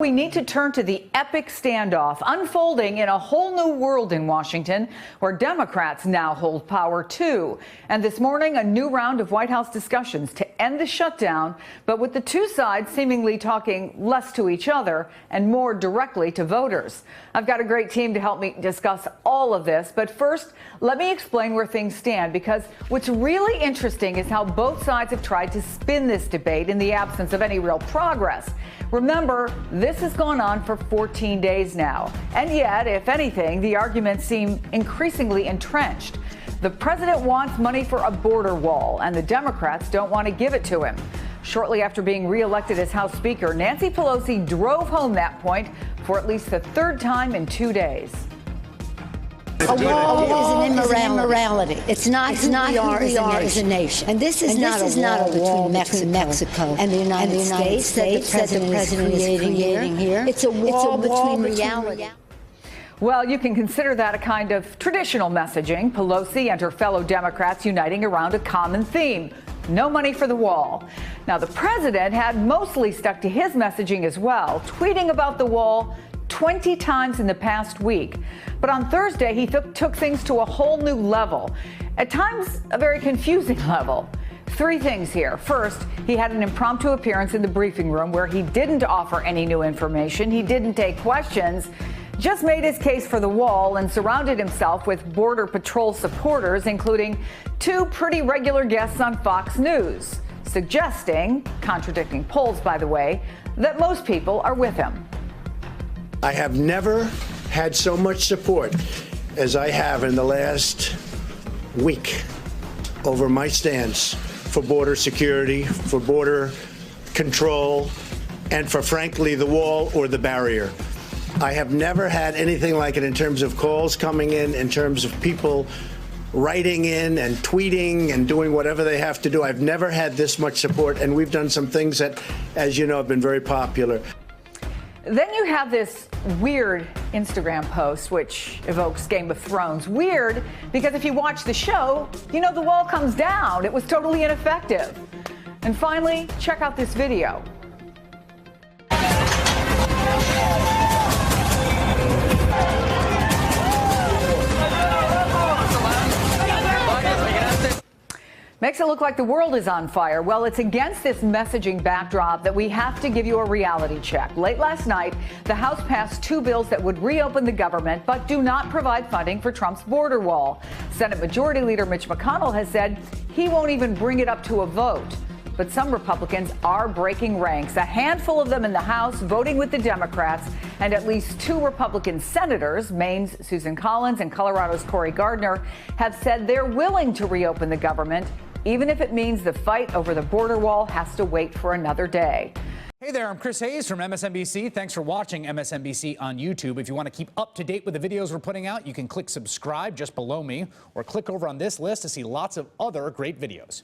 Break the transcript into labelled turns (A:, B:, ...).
A: We need to turn to the epic standoff unfolding in a whole new world in Washington, where Democrats now hold power too. And this morning, a new round of White House discussions to end the shutdown, but with the two sides seemingly talking less to each other and more directly to voters. I've got a great team to help me discuss all of this. But first, let me explain where things stand, because what's really interesting is how both sides have tried to spin this debate in the absence of any real progress. Remember, this has gone on for 14 days now. And yet, if anything, the arguments seem increasingly entrenched. The president wants money for a border wall, and the Democrats don't want to give it to him. Shortly after being reelected as House Speaker, Nancy Pelosi drove home that point for at least the third time in 2 days.
B: A wall is an immorality. It's not who we are as a nation. And this is not a wall between Mexico and the United States that the president is creating here. It's a wall between reality.
A: Well, you can consider that a kind of traditional messaging. Pelosi and her fellow Democrats uniting around a common theme: no money for the wall. Now, the president had mostly stuck to his messaging as well, tweeting about the wall 20 times in the past week. But on Thursday, he took things to a whole new level, at times a very confusing level. Three things here. First, he had an impromptu appearance in the briefing room where he didn't offer any new information. He didn't take questions, just made his case for the wall and surrounded himself with Border Patrol supporters, including two pretty regular guests on Fox News, suggesting, contradicting polls by the way, that most people are with him.
C: I have never had so much support as I have in the last week over my stance for border security, for border control, and for, frankly, the wall or the barrier. I have never had anything like it in terms of calls coming in terms of people writing in and tweeting and doing whatever they have to do. I've never had this much support, and we've done some things that, as you know, have been very popular.
A: Then you have this weird Instagram post, which evokes Game of Thrones. Weird because if you watch the show, you know the wall comes down. It was totally ineffective. And finally, check out this video. Makes it look like the world is on fire. Well, it's against this messaging backdrop that we have to give you a reality check. Late last night, the House passed two bills that would reopen the government but do not provide funding for Trump's border wall. Senate Majority Leader Mitch McConnell has said he won't even bring it up to a vote. But some Republicans are breaking ranks. A handful of them in the House voting with the Democrats, and at least two Republican senators, Maine's Susan Collins and Colorado's Cory Gardner, have said they're willing to reopen the government, even if it means the fight over the border wall has to wait for another day.
D: Hey there, I'm Chris Hayes from MSNBC. Thanks for watching MSNBC on YouTube. If you want to keep up to date with the videos we're putting out, you can click subscribe just below me, or click over on this list to see lots of other great videos.